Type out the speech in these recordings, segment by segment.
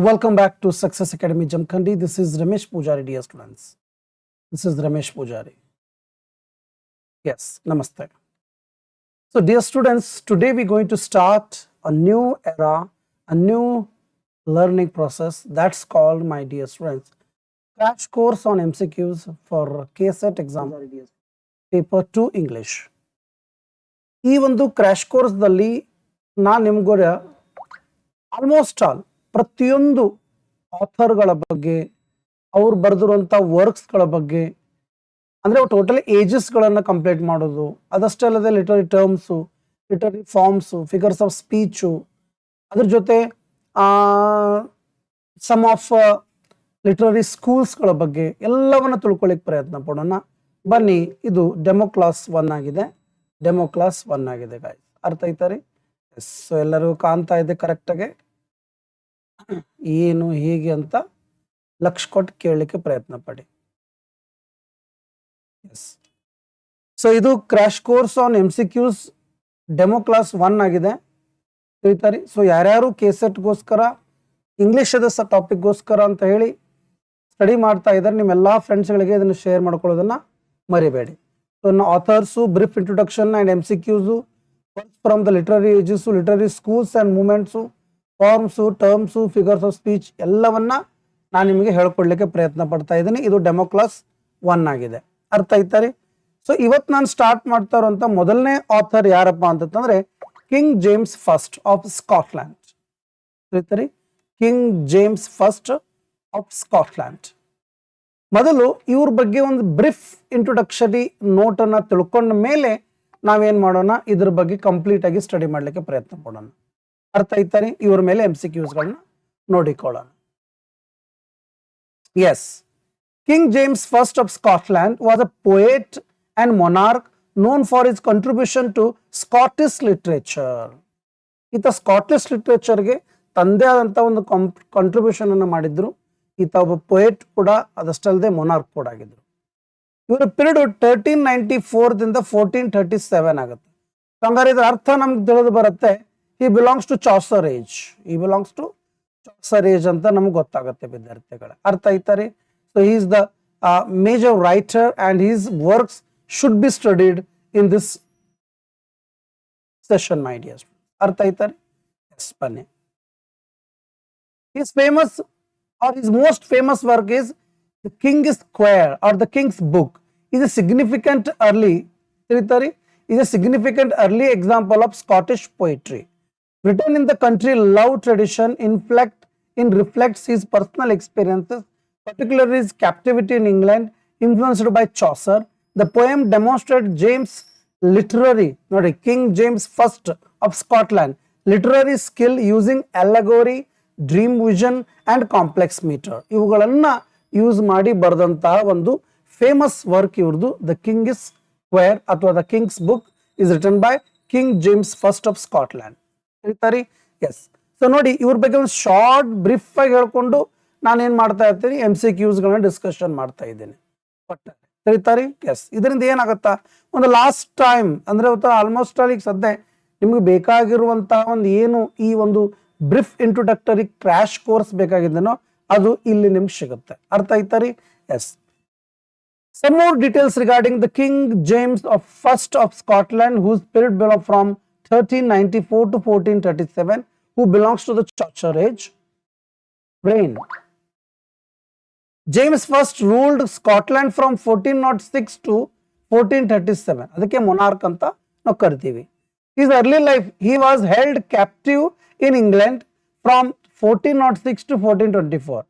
Welcome back to Success Academy Jamkhandi. This is Ramesh Pujari, dear students. This is Ramesh Pujari. Yes, namaste. So, dear students, today we're going to start a new era, a new learning process that's called, my dear students, crash course on MCQs for KSET exam, paper 2 English. ಈ ಒಂದು crash ಕೋರ್ಸ್ದಲ್ಲಿ ನಾನು ನಿಮ್ಗೆ almost all ಪ್ರತಿಯೊಂದು ಆಥರ್ಗಳ ಬಗ್ಗೆ ಅವ್ರು ಬರೆದಿರುವಂಥ ವರ್ಕ್ಸ್ಗಳ ಬಗ್ಗೆ ಅಂದರೆ totally ಏಜಸ್ಗಳನ್ನು complete ಮಾಡೋದು, ಅದಷ್ಟೇ ಅಲ್ಲದೆ literary terms, literary forms, figures of speech, ಅದ್ರ ಜೊತೆ ಸಮ್ ಆಫ್ ಲಿಟರರಿ ಸ್ಕೂಲ್ಸ್ಗಳ ಬಗ್ಗೆ ಎಲ್ಲವನ್ನು ತಿಳ್ಕೊಳ್ಳಿಕ್ಕೆ ಪ್ರಯತ್ನ ಪಡೋಣ. ಬನ್ನಿ, ಇದು ಡೆಮೋ ಕ್ಲಾಸ್ 1 ಆಗಿದೆ. ಡೆಮೋ ಕ್ಲಾಸ್ 1 ಆಗಿದೆ ಗಾಯ್ಸ್, ಅರ್ಥ ಆಯ್ತಾ ರೀ? ಎಸ್, ಸೊ ಎಲ್ಲರಿಗೂ ಕಾಣ್ತಾ ಇದೆ ಕರೆಕ್ಟಾಗೆ ಏನು ಹೇಗೆ ಅಂತ ಲಕ್ಷ ಕೊಟ್ಟು ಕೇಳಲಿಕ್ಕೆ ಪ್ರಯತ್ನ ಪಡಿ. ಎಸ್, ಸೊ ಇದು crash course on MCQs demo class 1 ಆಗಿದೆ, ತಿಳಿತಾರಿ? ಸೊ ಯಾರ್ಯಾರು KSETಗೋಸ್ಕರ ಇಂಗ್ಲೀಷದ ಟಾಪಿಕ್ಗೋಸ್ಕರ ಅಂತ ಹೇಳಿ ಸ್ಟಡಿ ಮಾಡ್ತಾ ಇದ್ದಾರೆ, ನಿಮ್ಮೆಲ್ಲ ಫ್ರೆಂಡ್ಸ್ಗಳಿಗೆ ಇದನ್ನು ಶೇರ್ ಮಾಡ್ಕೊಳ್ಳೋದನ್ನು ಮರಿಬೇಡಿ. So authors, brief introduction and MCQs, works from the literary ages, literary schools and movements, forms, terms, figures of speech ಎಲ್ಲವನ್ನ ನಾನು ನಿಮಗೆ ಹೇಳ್ಕೊಡ್ಲಿಕ್ಕೆ ಪ್ರಯತ್ನ ಪಡ್ತಾ ಇದ್ದೀನಿ. ಇದು ಡೆಮೋ ಕ್ಲಾಸ್ 1 ಆಗಿದೆ, ಅರ್ಥ ಆಯ್ತಾ ರೀ? ಸೊ ಇವತ್ತು ನಾನು ಸ್ಟಾರ್ಟ್ ಮಾಡ್ತಾ ಇರುವಂಥ ಮೊದಲನೇ ಆಥರ್ ಯಾರಪ್ಪ ಅಂತಂದ್ರೆ king James first of Scotland. ತಿಳಿತಾ ರೀ? King James first of Scotland. ಮೊದಲು ಇವ್ರ ಬಗ್ಗೆ ಒಂದು ಬ್ರೀಫ್ ಇಂಟ್ರೊಡಕ್ಷರಿ ನೋಟನ್ನು ತಿಳ್ಕೊಂಡ ಮೇಲೆ ನಾವೇನು ಮಾಡೋಣ, ಇದ್ರ ಬಗ್ಗೆ ಕಂಪ್ಲೀಟ್ ಆಗಿ ಸ್ಟಡಿ ಮಾಡಲಿಕ್ಕೆ ಪ್ರಯತ್ನ ಪಡೋಣ. ಅರ್ಥ ಆಯ್ತಾನೆ? ಇವ್ರ ಮೇಲೆ MCQsಗಳನ್ನ ನೋಡಿಕೊಳ್ಳೋಣ. Yes, King James first of Scotland was a poet and monarch known for his contribution to Scottish literature. ಈತ ಸ್ಕಾಟಿಷ್ ಲಿಟ್ರೇಚರ್ಗೆ ತಂದೆ ಆದಂಥ ಒಂದು ಕಾಂಟ್ರಿಬ್ಯೂಷನ್ ಅನ್ನು ಮಾಡಿದ್ರು. ಈತ ಒಬ್ಬ ಪೊಯೆಟ್ ಕೂಡ, ಅದಷ್ಟಲ್ಲದೆ ಮೊನಾರ್ಕ್ ಕೂಡ ಆಗಿದ್ರು. ಇವರ ಪೀರಿಯಡ್ 1394 ದಿಂದ 1437 ಆಗುತ್ತೆ. ಹಂಗಾರೆ ಇದರ ಅರ್ಥ ನಮ್ಗೆ ತಿಳಿದು ಬರುತ್ತೆ, he belongs to Chaucer age. He belongs to Chaucer age ಅಂತ ನಮ್ಗೆ ಗೊತ್ತಾಗುತ್ತೆ ವಿದ್ಯಾರ್ಥಿಗಳೇ, ಅರ್ಥ ಆಯ್ತಾ ರೀ? So he is the major writer and his works should be studied in this session, my dear. ಅರ್ಥ ಆಯ್ತಾ ರೀ? ಎಸ್, ಬನ್ನಿ. His famous or his most famous work is The King's Square or The King's Book. Is a significant early, is a significant early example of Scottish poetry. Written in the country love tradition, reflects his personal experiences, particularly his captivity in England, influenced by Chaucer. The poem demonstrates James' literary, King James I of Scotland, literary skill using allegory, dream vision and complex metre ಇವುಗಳನ್ನ use ಮಾಡಿ ಬರೆದಂತಹ ಒಂದು famous work ಇವ್ರದ್ದು the King's Quair ಅಥವಾ the King's Book is written by King James first of Scotland. ಹೇಳ್ತಾರಿ? Yes. So ನೋಡಿ, ಇವ್ರ ಬಗ್ಗೆ ಒಂದು ಶಾರ್ಟ್ ಬ್ರೀಫ್ ಆಗಿ ಹೇಳ್ಕೊಂಡು ನಾನೇನ್ ಮಾಡ್ತಾ ಇರ್ತೀನಿ, MCQsಗಳನ್ನ ಡಿಸ್ಕಷನ್ ಮಾಡ್ತಾ ಇದ್ದೀನಿ. ಹೇಳ್ತಾರಿ? ಎಸ್. ಇದರಿಂದ ಏನಾಗುತ್ತಾ, ಒಂದು ಲಾಸ್ಟ್ ಟೈಮ್ ಅಂದ್ರೆ ಆಲ್ಮೋಸ್ಟ್ ಆಲ್ ಈಗ ಸದ್ಯ ನಿಮ್ಗೆ ಬೇಕಾಗಿರುವಂತಹ ಒಂದು ಏನು ಈ ಒಂದು ಬ್ರೀಫ್ ಇಂಟ್ರೊಡಕ್ಟರಿ ಕ್ರ್ಯಾಶ್ ಕೋರ್ಸ್ ಬೇಕಾಗಿದ್ದೇನೋ ಅದು ಇಲ್ಲಿ ನಿಮ್ಗೆ ಸಿಗುತ್ತೆ. ಅರ್ಥ ಆಯ್ತಾ ರೀ? Yes. Some more details regarding the King James of first of Scotland whose period belong from 1394 to 1437, who belongs to the Chaucer age. Reign. James first ruled Scotland from 1406 to 1437. ಅದಕ್ಕೆ monarch ಅಂತ ನಾವು ಕರಿತೀವಿ. His early life, he was held captive in England from 1406 to 1424.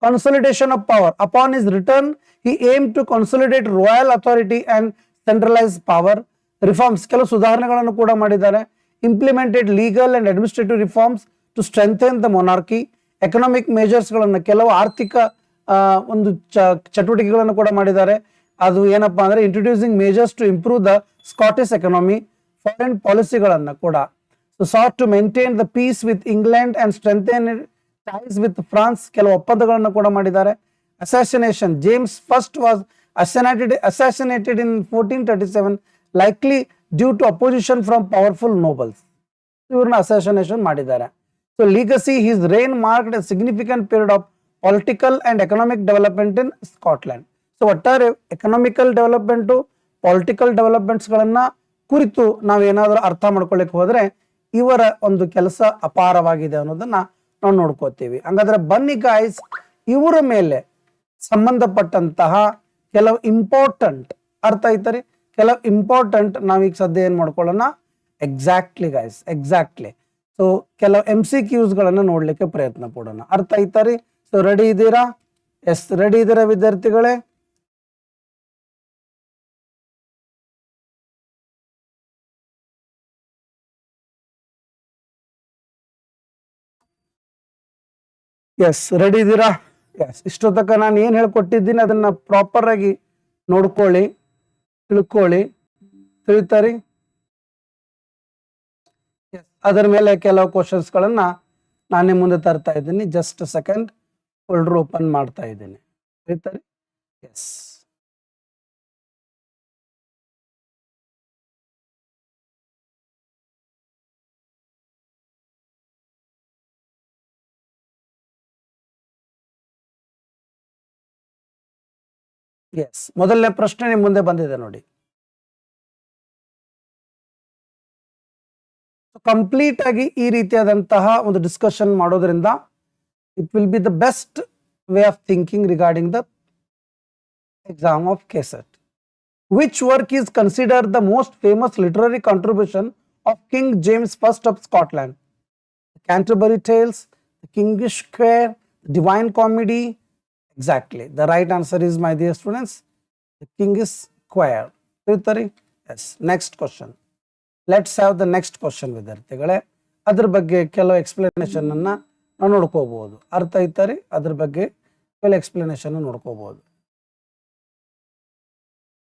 Consolidation of power. Upon his return, he aimed to consolidate royal authority and centralize power. Reforms, ಕೆಲವು ಸುಧಾರಣೆಗಳನ್ನು ಕೂಡ ಮಾಡಿದ್ದಾರೆ. Implemented legal and administrative reforms to strengthen the monarchy. Economic measures ಗಳನ್ನು, ಕೆಲವು ಆರ್ಥಿಕ ಒಂದು ಚಟುವಟಿಕೆಗಳನ್ನು ಕೂಡ ಮಾಡಿದ್ದಾರೆ. ಅದು ಏನಪ್ಪಾ ಅಂದ್ರೆ introducing measures to improve the Scottish economy. Foreign ಪಾಲಿಸಿಗಳನ್ನು ಕೂಡ, so sought to maintain the peace with England and strengthen ties with France. ಕೆಲವು ಒಪ್ಪಂದಗಳನ್ನು ಕೂಡ ಮಾಡಿದ್ದಾರೆ. Assassination. James first was assassinated in 1437, likely due to opposition from powerful nobles. ಇವ್ರನ್ನ assassination ಮಾಡಿದ್ದಾರೆ. So legacy, his reign marked a significant period of political and economic development in Scotland. So ಒಟ್ಟಾರೆ economical development political ಡೆವಲಪ್ಮೆಂಟ್ಸ್ಗಳನ್ನ ಕುರಿತು ನಾವೇನಾದರೂ ಅರ್ಥ ಮಾಡ್ಕೊಳ್ಳಿಕ್ಕೆ ಹೋದ್ರೆ ಇವರ ಒಂದು ಕೆಲಸ ಅಪಾರವಾಗಿದೆ ಅನ್ನೋದನ್ನ ನಾವು ನೋಡ್ಕೋತೀವಿ. ಹಂಗಾದ್ರೆ ಬನ್ನಿ ಗಾಯ್ಸ್, ಇವರ ಮೇಲೆ ಸಂಬಂಧಪಟ್ಟಂತಹ ಕೆಲವು ಇಂಪಾರ್ಟೆಂಟ್ ಅರ್ಥ ಐತರಿ, ಕೆಲವು ಇಂಪಾರ್ಟೆಂಟ್ ನಾವೀಗ ಸದ್ಯ ಏನ್ ಮಾಡ್ಕೊಳ್ಳೋಣ, ಎಕ್ಸಾಕ್ಟ್ಲಿ ಗಾಯ್ಸ್, ಎಕ್ಸಾಕ್ಟ್ಲಿ. ಸೊ ಕೆಲವು MCQs ಗಳನ್ನ ನೋಡ್ಲಿಕ್ಕೆ ಪ್ರಯತ್ನ ಪಡೋಣ. ಅರ್ಥ ಐತರಿ? ಸೊ ರೆಡಿ ಇದ್ದೀರಾ? ಎಸ್, ರೆಡಿ ಇದ್ದೀರಾ ವಿದ್ಯಾರ್ಥಿಗಳೇ? ಎಸ್, ರೆಡಿ ಇದ್ದೀರಾ? ಎಸ್, ಇಷ್ಟೊತ್ತಕ ನಾನು ಏನ್ ಹೇಳ್ಕೊಟ್ಟಿದ್ದೀನಿ ಅದನ್ನ ಪ್ರಾಪರ್ ಆಗಿ ನೋಡ್ಕೊಳ್ಳಿ, ತಿಳ್ಕೊಳ್ಳಿ, ತಿಳಿತಾರಿ? ಅದರ ಮೇಲೆ ಕೆಲವು ಕ್ವಶನ್ಸ್ ಗಳನ್ನ ನಾನೇ ಮುಂದೆ ತರ್ತಾ ಇದ್ದೀನಿ. ಜಸ್ಟ್ ಸೆಕೆಂಡ್, ಫೋಲ್ಡರ್ ಓಪನ್ ಮಾಡ್ತಾ ಇದ್ದೀನಿ. ತಿಳಿತಾರಿ? ಎಸ್, ಎಸ್, ಮೊದಲನೇ ಪ್ರಶ್ನೆ ನಿಮ್ಮ ಮುಂದೆ ಬಂದಿದೆ ನೋಡಿ. ಕಂಪ್ಲೀಟ್ ಆಗಿ ಈ ರೀತಿಯಾದಂತಹ ಒಂದು ಡಿಸ್ಕಷನ್ ಮಾಡೋದ್ರಿಂದ it will be the best way of thinking regarding the exam of KSET. Which work is considered the most famous literary contribution of King James first of Scotland? Canterbury Tales, Kingis Quair, Divine Comedy? Exactly. The right answer is, my dear students, the King's Square. Yes. Next question. Let's have the next question ವಿದ್ಯಾರ್ಥಿಗಳೇ. ಅದ್ರ ಬಗ್ಗೆ ಕೆಲವು explanation ಅನ್ನ ನಾವು ನೋಡ್ಕೋಬಹುದು. ಅರ್ಥ ಐತರಿ? ಅದ್ರ ಬಗ್ಗೆ ಕೆಲವು explanation ನೋಡ್ಕೋಬಹುದು.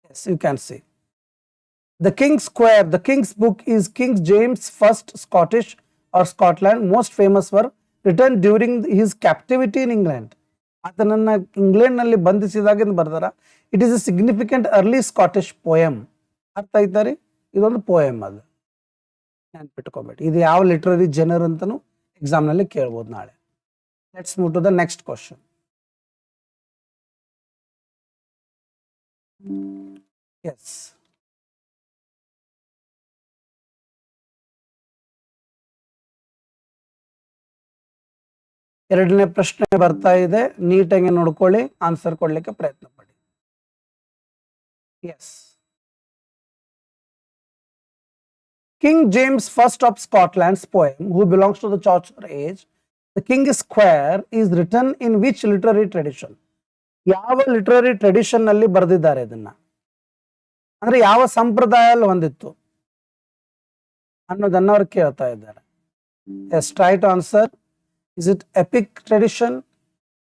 Yes, you can see. The King's Square, the King's book is King James First Scottish or Scotland most famous for written during his captivity in England. ಆತನನ್ನ ಇಂಗ್ಲೆಂಡ್ ನಲ್ಲಿ ಬಂಧಿಸಿದಾಗ ಬರ್ದಾರ. It is A significant early Scottish poem. ಅರ್ಥ ಐತಾರಿ? ಇದೊಂದು poem, ಅದು ನೆನ್ಪಿಟ್ಕೋಬೇಡಿ. ಇದು ಯಾವ literary ಜನರ್ ಅಂತಾನು exam ನಲ್ಲಿ ಕೇಳ್ಬೋದು ನಾಳೆ. Let's move to the next question. Yes, ಎರಡನೇ ಪ್ರಶ್ನೆ ಬರ್ತಾ ಇದೆ, ನೀಟಾಗಿ ನೋಡ್ಕೊಳ್ಳಿ, ಆನ್ಸರ್ ಕೊಡ್ಲಿಕ್ಕೆ ಪ್ರಯತ್ನ ಪಡಿ. Yes, King James first of Scotland's poem, who belongs to the Chaucer age, the King's Square is written in which literary tradition? ಯಾವ ಲಿಟರರಿ ಟ್ರೆಡಿಷನ್ ನಲ್ಲಿ ಬರೆದಿದ್ದಾರೆ ಇದನ್ನ, ಅಂದ್ರೆ ಯಾವ ಸಂಪ್ರದಾಯ ಹೊಂದಿತ್ತು ಅನ್ನೋದನ್ನ ಅವ್ರು ಕೇಳ್ತಾ ಇದ್ದಾರೆ. Yes, try to answer. Is it epic tradition?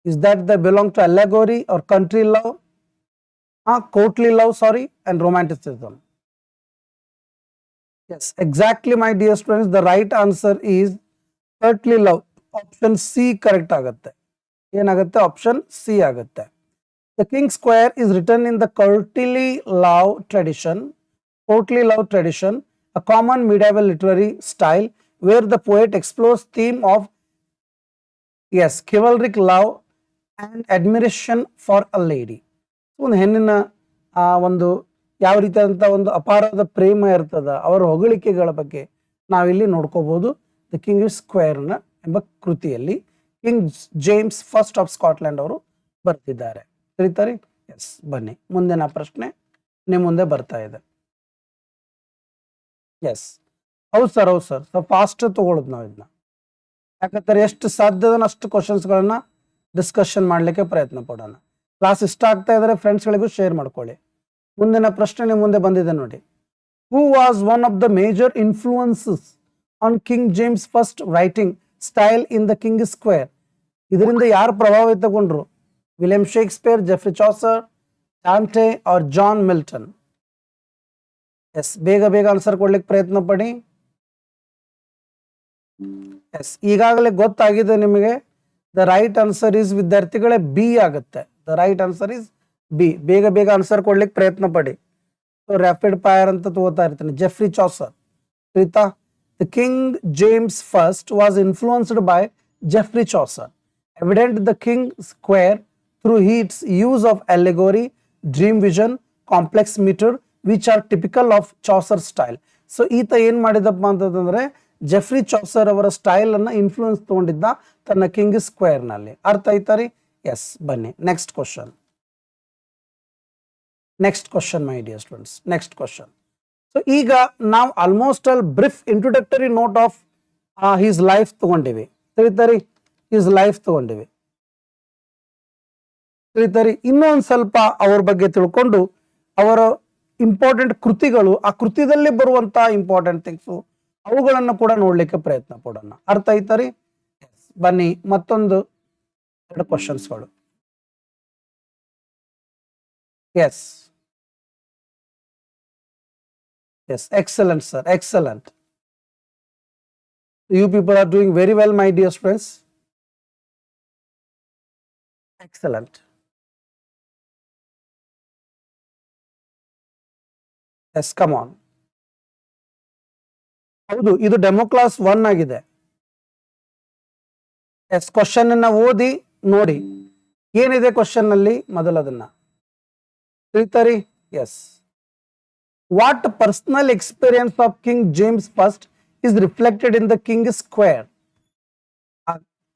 Is that they belong to allegory or country love? Courtly love, sorry, and romanticism. Yes, exactly, my dear students. The right answer is courtly love. Option C correct ಆಗುತ್ತೆ. ಏನಾಗುತ್ತೆ? Option C ಆಗುತ್ತೆ. The King's Square is written in the courtly love tradition, a common medieval literary style where the poet explores theme of chivalric love and admiration for a lady. ಒಂದು ಹೆಣ್ಣಿನ ಒಂದು ಯಾವ ರೀತಿಯಾದಂಥ ಒಂದು ಅಪಾರದ ಪ್ರೇಮ ಇರ್ತದ, ಅವರ ಹೊಗಳಿಕೆಗಳ ಬಗ್ಗೆ ನಾವಿಲ್ಲಿ ನೋಡ್ಕೋಬಹುದು. ದ ಕಿಂಗ್ ಸ್ಕ್ವೇರ್ ನ ಎಂಬ ಕೃತಿಯಲ್ಲಿ king James first of Scotland ಅವರು ಬರ್ತಿದ್ದಾರೆ. ತಿಳಿತಾರೆ? ಎಸ್, ಬನ್ನಿ ಮುಂದಿನ ಪ್ರಶ್ನೆ ನಿಮ್ಮ ಮುಂದೆ ಬರ್ತಾ ಇದೆ. ಎಸ್, ಹೌದು ಸರ್, ಹೌದು ಸರ್, ಸ್ವಲ್ಪ ಫಾಸ್ಟ್ ತಗೊಳ್ಳೋದು ನಾವು ಇದನ್ನ. ಯಾಕಂದ್ರೆ ಎಷ್ಟು ಸಾಧ್ಯದ ಅಷ್ಟು ಕ್ವಶನ್ಸ್ ಗಳನ್ನ ಡಿಸ್ಕಷನ್ ಮಾಡ್ಲಿಕ್ಕೆ ಪ್ರಯತ್ನ ಪಡೋಣ. ಕ್ಲಾಸ್ ಇಷ್ಟ ಆಗ್ತಾ ಇದ್ರೆ ಫ್ರೆಂಡ್ಸ್ಗಳಿಗೂ ಶೇರ್ ಮಾಡ್ಕೊಳ್ಳಿ. ಮುಂದಿನ ಪ್ರಶ್ನೆ ನಿಮ್ಮ ಮುಂದೆ ಬಂದಿದೆ ನೋಡಿ. Who was one of the major influences on King James first writing style in the king Quair? ಇದರಿಂದ ಯಾರು ಪ್ರಭಾವಿತಗೊಂಡ್ರು? William Shakespeare, Geoffrey Chaucer, Dante or John Milton? Yes, ಬೇಗ ಬೇಗ ಆನ್ಸರ್ ಕೊಡ್ಲಿಕ್ಕೆ ಪ್ರಯತ್ನ ಪಡಿ. ಎಸ್, ಈಗಾಗಲೇ ಗೊತ್ತಾಗಿದೆ ನಿಮಗೆ. ದ ರೈಟ್ ಆನ್ಸರ್ ಇಸ್ ವಿದ್ಯಾರ್ಥಿಗಳೇ ಬಿ ಆಗುತ್ತೆ. The right answer is B. ಬೇಗ ಬೇಗ ಆನ್ಸರ್ ಕೊಡ್ಲಿಕ್ಕೆ ಪ್ರಯತ್ನ ಪಡಿ. ರ್ಯಾಪಿಡ್ ಫೈರ್ ಅಂತ ತಗೋತಾ ಇರ್ತೀನಿ. ಜೆಫ್ರಿ ಚಾಸರ್, ಆಯ್ತಾ? The King James I was influenced by Geoffrey Chaucer. Evident the King Square through its use of allegory, dream vision, complex meter, which are typical of Chaucer style. So ಈತ ಏನ್ ಮಾಡಿದಪ್ಪ ಅಂತಂದ್ರೆ Jeffrey Chaucer ಅವರ style ಅನ್ನ influence ತಗೊಂಡಿದ್ದ ತನ್ನ king square ನಲ್ಲಿ. ಅರ್ಥ ಆಯ್ತಾ ರೀ? ಎಸ್, ಬನ್ನಿ next question. Next question my dear students, next question. So ಈಗ ನಾವು almost all brief introductory note of his life ತಗೊಂಡಿವಿ. ತಿಳಿತಾರಿ? ಹಿಸ್ ಲೈಫ್ ತಗೊಂಡಿವಿ. ತಿಳಿತಾರಿ? ಇನ್ನೊಂದು ಸ್ವಲ್ಪ ಅವ್ರ ಬಗ್ಗೆ ತಿಳ್ಕೊಂಡು ಅವರ ಇಂಪಾರ್ಟೆಂಟ್ ಕೃತಿಗಳು, ಆ ಕೃತಿದಲ್ಲಿ ಬರುವಂತಹ ಇಂಪಾರ್ಟೆಂಟ್ ಥಿಂಗ್ಸು ಅವುಗಳನ್ನು ಕೂಡ ನೋಡ್ಲಿಕ್ಕೆ ಪ್ರಯತ್ನ ಪಡೋಣ. ಅರ್ಥ ಆಯ್ತಾರಿ? ಬನ್ನಿ ಮತ್ತೊಂದು 2 ಕ್ವಶನ್ಸ್ಗಳು. Yes yes, excellent sir, excellent. You people are doing very well, my dear friends. Excellent. Yes, come on. ಹೌದು, ಇದು ಡೆಮೋ ಕ್ಲಾಸ್ 1 ಆಗಿದೆ. ಎಸ್, ಕ್ವಶನ್ ಅನ್ನ ಓದಿ ನೋಡಿ ಏನಿದೆ ಕ್ವಶನ್ ನಲ್ಲಿ. ಮೊದಲದನ್ನ ತಿಳಿತಾರಿ? Yes. What personal experience of King James first is reflected in the King Square.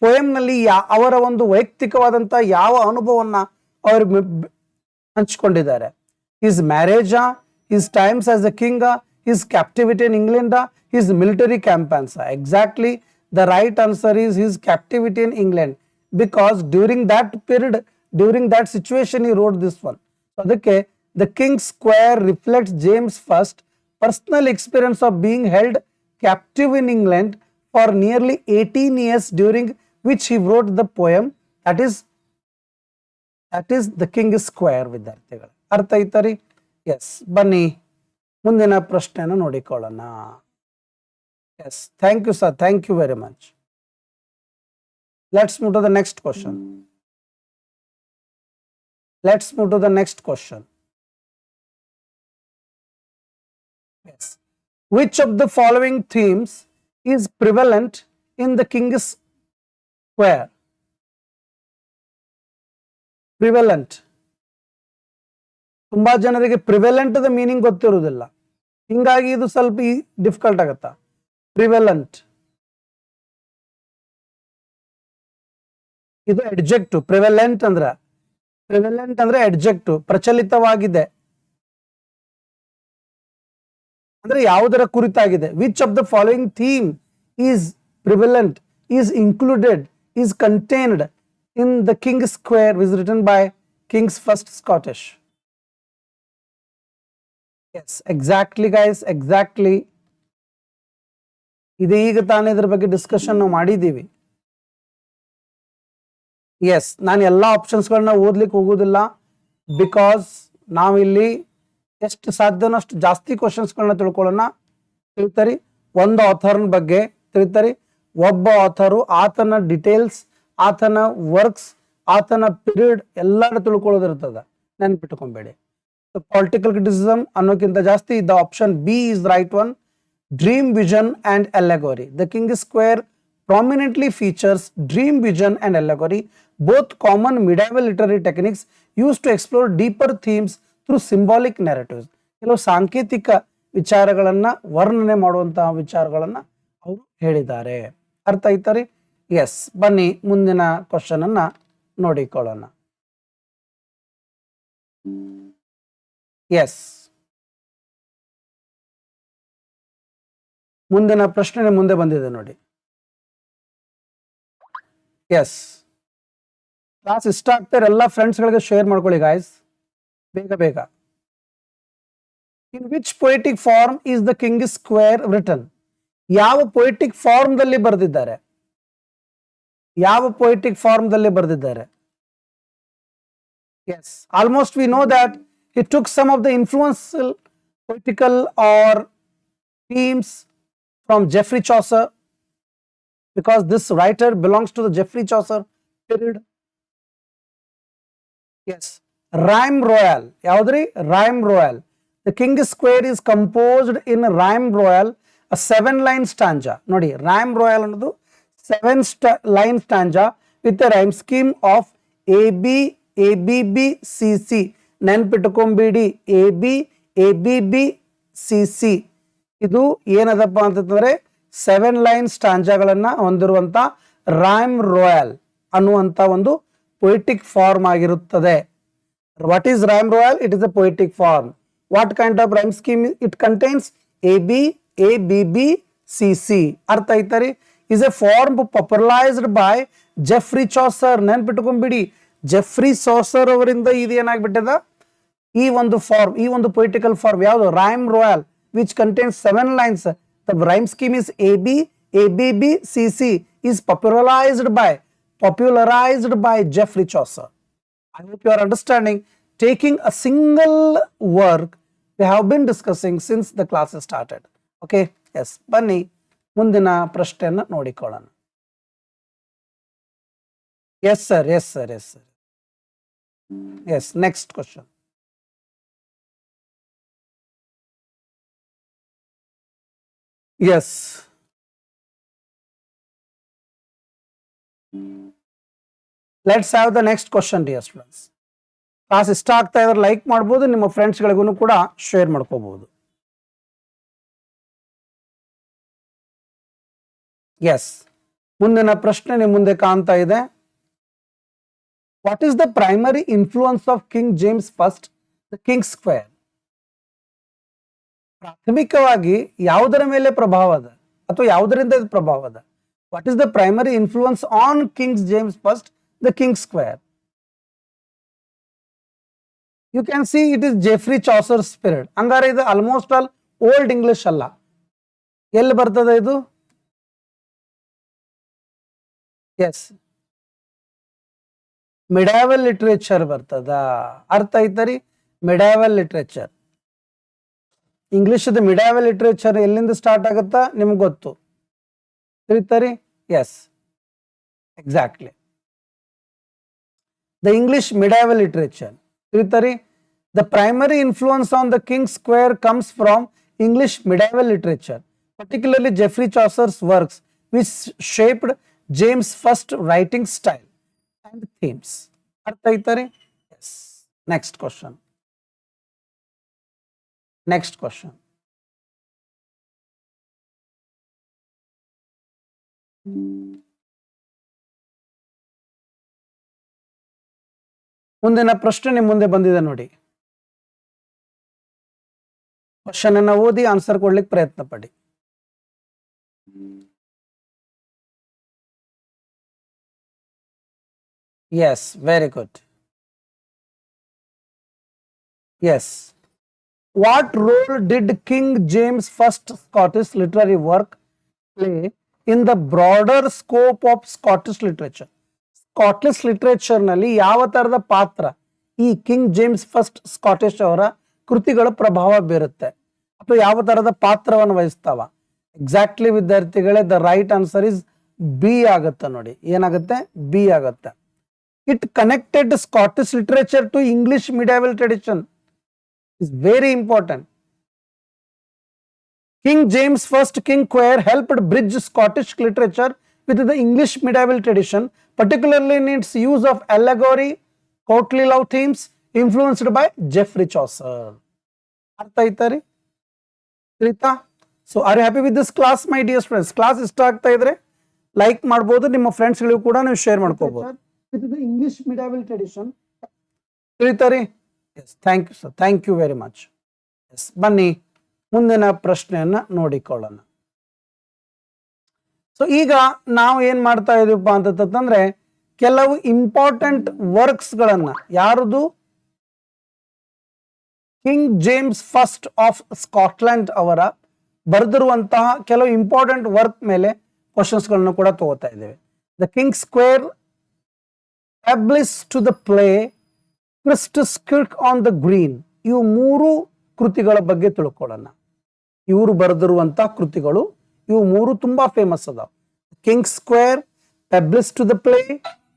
Poem ನಲ್ಲಿ ಅವರ ಒಂದು ವೈಯಕ್ತಿಕವಾದಂತಹ ಯಾವ ಅನುಭವವನ್ನ ಅವರು ಹಂಚಿಕೊಂಡಿದ್ದಾರೆ? His marriage, his times as a king, his captivity in England, his military campaigns. Exactly, the right answer is his captivity in England, because during that period, during that situation he wrote this one. So ಅದಕ್ಕೆ the King Square reflects James first personal experience of being held captive in England for nearly 18 years, during which he wrote the poem that is the King Square. ವಿದ್ಯಾರ್ಥಿಗಳು ಅರ್ಥ ಆಯ್ತರಿ? S, ಬನ್ನಿ ಮುಂದಿನ ಪ್ರಶ್ನೆಯನ್ನು ನೋಡಿಕೊಳ್ಳೋಣ. Yes, thank you sir, thank you very much. Let's move to the next question. Let's move to the next question. Yes. Which of the following themes is prevalent in the King's Square? Prevalent. ತುಂಬಾ ಜನರಿಗೆ prevalent the meaning ಗೊತ್ತಿರುವುದಿಲ್ಲ, ಹಿಂಗಾಗಿ ಇದು ಸ್ವಲ್ಪ difficult ಆಗತ್ತಾ. Prevalent ಇದು adjective. Prevalent ಅಂದ್ರೆ adjective, ಪ್ರಚಲಿತವಾಗಿದೆ ಅಂದ್ರೆ ಯಾವುದರ ಕುರಿತಾಗಿದೆ. Which of the following theme is prevalent, is included, is contained in the king Quair was written by King's first Scottish. Yes, exactly guys, exactly. ಇದೀಗ ತಾನೇ ಇದ್ರ ಬಗ್ಗೆ ಡಿಸ್ಕಷನ್ ನಾವು ಮಾಡಿದ್ದೀವಿ. ಎಸ್, ನಾನು ಎಲ್ಲ ಆಪ್ಷನ್ಸ್ಗಳನ್ನ ಓದ್ಲಿಕ್ಕೆ ಹೋಗುದಿಲ್ಲ, ಬಿಕಾಸ್ ನಾವಿಲ್ಲಿ ಎಷ್ಟು ಸಾಧ್ಯನೋ ಅಷ್ಟು ಜಾಸ್ತಿ ಕ್ವಶನ್ಸ್ಗಳನ್ನ ತಿಳ್ಕೊಳ್ಳೋಣ. ತಿಳಿತಾರಿ? ಒಂದು ಆಥರ್ನ ಬಗ್ಗೆ ತಿಳಿತಾರಿ, ಒಬ್ಬ ಆಥರು, ಆತನ ಡಿಟೇಲ್ಸ್, ಆತನ ವರ್ಕ್ಸ್, ಆತನ ಪೀರಿಯಡ್ ಎಲ್ಲರೂ ತಿಳ್ಕೊಳ್ಳೋದಿರ್ತದ, ನೆನ್ಪಿಟ್ಕೊಂಬೇಡಿ. ಪೊಲಿಟಿಕಲ್ ಕ್ರಿಟಿಸಿಸಮ್ ಅನ್ನೋಕ್ಕಿಂತ ಜಾಸ್ತಿ the option B is right one. Dream vision and allegory. The king Quair prominently features dream vision and allegory, both common medieval literary techniques used to explore deeper themes through symbolic narratives. ಕೆಲವು ಸಾಂಕೇತಿಕ ವಿಚಾರಗಳನ್ನ ವರ್ಣನೆ ಮಾಡುವಂತಹ ವಿಚಾರಗಳನ್ನ ಅವರು ಹೇಳಿದ್ದಾರೆ. ಅರ್ಥ ಆಯ್ತಾರಿ? S, ಬನ್ನಿ ಮುಂದಿನ ಕ್ವಶನ್ ಅನ್ನ ನೋಡಿಕೊಳ್ಳೋಣ. ಎಸ್, ಮುಂದಿನ ಪ್ರಶ್ನೆ ಮುಂದೆ ಬಂದಿದೆ ನೋಡಿ. ಎಸ್, ಕ್ಲಾಸ್ ಇಷ್ಟ ಆಗ್ತಾರೆ, ಎಲ್ಲ ಫ್ರೆಂಡ್ಸ್ಗಳಿಗೆ ಶೇರ್ ಮಾಡ್ಕೊಳ್ಳಿ ಗಾಯ್ಸ್, ಬೇಗ ಬೇಗ. In which poetic form is the king Quair written? ಯಾವ ಪೊಯಿಟಿಕ್ ಫಾರ್ಮ್ ದಲ್ಲಿ ಬರೆದಿದ್ದಾರೆ? ಯಾವ ಪೊಯಿಟಿಕ್ ಫಾರ್ಮ್ ದಲ್ಲಿ ಬರೆದಿದ್ದಾರೆ? Yes, almost we know that he took some of the influential political or themes from Geoffrey Chaucer, because this writer belongs to the Geoffrey Chaucer period. Yes, rhyme royal. Yaudri? Rhyme royal. The King Square is composed in rhyme royal, a 7-line stanza. Nodi, rhyme royal ಅನ್ನೋದು 7-line stanza with a rhyme scheme of AB, ABB, CC. ನೆನ್ಪಿಟ್ಕೊಂಬಿಡಿ, AB, ABB, CC. ಇದು ಏನದಪ್ಪ ಅಂತಂದ್ರೆ 7-line ಸ್ಟಾಂಜಾಗಳನ್ನ ಹೊಂದಿರುವಂತ rhyme royal ಅನ್ನುವಂತ ಒಂದು poetic form ಆಗಿರುತ್ತದೆ. What is rhyme royal? It is a poetic form. What kind of rhyme scheme it contains? AB, ABB, CC. ಅರ್ಥ ಆಯ್ತರಿ? Is a form popularized by Geoffrey Chaucer. ನೆನ್ಪಿಟ್ಕೊಂಬಿಡಿ, Geoffrey Chaucer ಅವರಿಂದ ಇದು ಏನಾಗ್ಬಿಟ್ಟದ, ಈ ಒಂದು ಫಾರ್ಮ್, ಈ ಒಂದು ಪೊಯಿಟಿಕಲ್ ಫಾರ್ಮ್ ಯಾವುದು, rhyme royal, which contains 7 lines. The rhyme scheme is AB, ABB, CC is popularized by Geoffrey Chaucer. I hope you are understanding. Taking a single work we have been discussing since the class started. Okay, yes. ಬನ್ನಿ ಮುಂದಿನ ಪ್ರಶ್ನೆಯನ್ನು ನೋಡಿಕೊಳ್ಳೋಣ. Yes sir, yes sir, yes sir. Yes, next question. Yes. Let's have the next question, dear students. Class ಇಷ್ಟ ಆಗ್ತಾ ಇದ್ರೆ like ಮಾಡ್ಬೋದು, ನಿಮ್ಮ ಫ್ರೆಂಡ್ಸ್ಗಳಿಗೂ ಕೂಡ share ಮಾಡ್ಕೋಬಹುದು. ಎಸ್, ಮುಂದಿನ ಪ್ರಶ್ನೆ ನಿಮ್ಮ ಮುಂದೆ ಕಾಣ್ತಾ ಇದೆ. What is the primary influence of King James first the king square? ಪ್ರಾಥಮಿಕವಾಗಿ ಯಾವುದರ ಮೇಲೆ ಪ್ರಭಾವ ಅದ ಅಥವಾ ಯಾವುದರಿಂದ ಇದು ಪ್ರಭಾವ ಅದ? What is the primary influence on King James first the king square? You can see it is Geoffrey Chaucer's period. ಹಂಗಾರೆ ಇದು ಆಲ್ಮೋಸ್ಟ್ ಆಲ್ ಓಲ್ಡ್ ಇಂಗ್ಲಿಷ್ ಅಲ್ಲ. ಎಲ್ಲಿ ಬರ್ತದೆ ಇದು? ಎಸ್, ಮಿಡಾವಲ್ ಲಿಟ್ರೇಚರ್ ಬರ್ತದ. ಅರ್ಥ ಐತರಿ? Medieval literature, English medieval literature ಎಲ್ಲಿಂದ ಸ್ಟಾರ್ಟ್ ಆಗುತ್ತಾ ನಿಮ್ಗೆ ಗೊತ್ತು, ತಿಳಿತರಿ? Yes, exactly, the English medieval literature. The primary influence on the King's Square comes from English medieval literature, particularly Geoffrey Chaucer's works, which shaped James' first writing style and themes. Yes. Next question. Next question. ಮುಂದಿನ ಪ್ರಶ್ನೆ ನಿಮ್ಮ ಮುಂದೆ ಬಂದಿದೆ ನೋಡಿ. Question ಅನ್ನ ಓದಿ answer ಕೊಡ್ಲಿಕ್ಕೆ ಪ್ರಯತ್ನ ಪಡಿ. Yes, very good. Yes, what role did King James first Scottish literary work play in the broader scope of Scottish literature? Scottish literature ನಲ್ಲಿ ಯಾವ ತರದ ಪಾತ್ರ ಈ ಕಿಂಗ್ ಜೇಮ್ಸ್ ಫಸ್ಟ್ ಸ್ಕಾಟಿಷ್ ಅವರ ಕೃತಿಗಳ ಪ್ರಭಾವ ಬೀರುತ್ತೆ ಅಥವಾ ಯಾವ ತರದ ಪಾತ್ರವನ್ನು ವಹಿಸ್ತಾವ? ಎಕ್ಸಾಕ್ಟ್ಲಿ ವಿದ್ಯಾರ್ಥಿಗಳೇ, the right answer is B ಆಗುತ್ತೆ ನೋಡಿ. ಏನಾಗುತ್ತೆ? ಬಿ ಆಗುತ್ತೆ. It connected Scottish literature to English medieval tradition. Is very important. King James first King Quair helped bridge Scottish literature with the English medieval tradition, particularly in its use of allegory, courtly love themes influenced by Geoffrey Chaucer. Artha aitari? Rita? So are you happy with this class, my dear students? Class ಇಷ್ಟ ಆಗ್ತಾ ಇದ್ರೆ like ಮಾಡಬಹುದು, ನಿಮ್ಮ friends ಗಳಿಗೂ ಕೂಡ ನೀವು share ಮಾಡ್ಕೋಬಹುದು. With the English medieval tradition. ತಿಳಿತರಿ? Yes, thank you sir, thank you very much. Yes, ಬನ್ನಿ ಮುಂದಿನ ಪ್ರಶ್ನೆಯನ್ನ ನೋಡಿಕೊಳ್ಳೋಣ. ಸೊ ಈಗ ನಾವು ಏನ್ ಮಾಡ್ತಾ ಇದೀವಪ್ಪ ಅಂತಂದ್ರೆ, ಕೆಲವು ಇಂಪಾರ್ಟೆಂಟ್ ವರ್ಕ್ಸ್ ಗಳನ್ನ, ಯಾರದು? King James first of Scotland ಅವರ ಬರೆದಿರುವಂತಹ ಕೆಲವು ಇಂಪಾರ್ಟೆಂಟ್ ವರ್ಕ್ ಮೇಲೆ ಕ್ವಶನ್ಸ್ ಗಳನ್ನು ಕೂಡ ತಗೋತಾ ಇದ್ದೇವೆ. The king Quair, Peblis to the Play, Christis Kirk on the Green, ಇವು ಮೂರು ಕೃತಿಗಳ ಬಗ್ಗೆ ತಿಳ್ಕೊಳ್ಳೋಣ. ಇವರು ಬರೆದಿರುವಂತಹ ಕೃತಿಗಳು ಇವು ಮೂರು ತುಂಬಾ ಫೇಮಸ್ ಅದಾವ. King Quair, Peblis to the Play,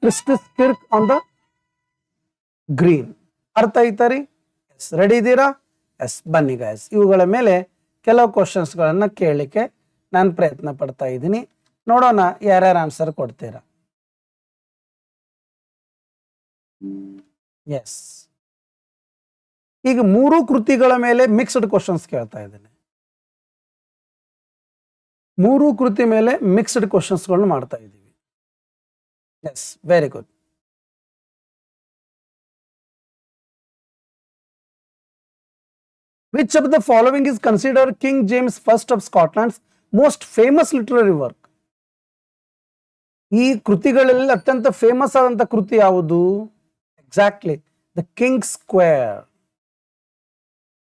Christis Kirk on the Green. ಅರ್ಥ ಐತರಿ? ಎಸ್, ರೆಡಿ ಇದ್ದೀರಾ? ಎಸ್, ಬನ್ನಿ ಗೈಸ್, ಇವುಗಳ ಮೇಲೆ ಕೆಲವು ಕ್ವಶನ್ಸ್ ಗಳನ್ನ ಕೇಳಲಿಕ್ಕೆ ನಾನು ಪ್ರಯತ್ನ ಪಡ್ತಾ ಇದ್ದೀನಿ. ನೋಡೋಣ ಯಾರ್ಯಾರು ಆನ್ಸರ್ ಕೊಡ್ತೀರಾ. ಎಸ್, ಈಗ 3 ಕೃತಿಗಳ ಮೇಲೆ ಮಿಕ್ಸ್ಡ್ ಕ್ವಶನ್ಸ್ ಕೇಳ್ತಾ ಇದ್ದೇನೆ. 3 ಕೃತಿ ಮೇಲೆ ಮಿಕ್ಸ್ಡ್ ಕ್ವಶನ್ಸ್ಗಳನ್ನು ಮಾಡ್ತಾ ಇದ್ದೀವಿ. Yes, very good. Which of the following is considered King James I of Scotland's most famous literary work? ಈ ಕೃತಿಗಳಲ್ಲಿ ಅತ್ಯಂತ ಫೇಮಸ್ ಆದಂತ ಕೃತಿ ಯಾವುದು? Exactly the King's square.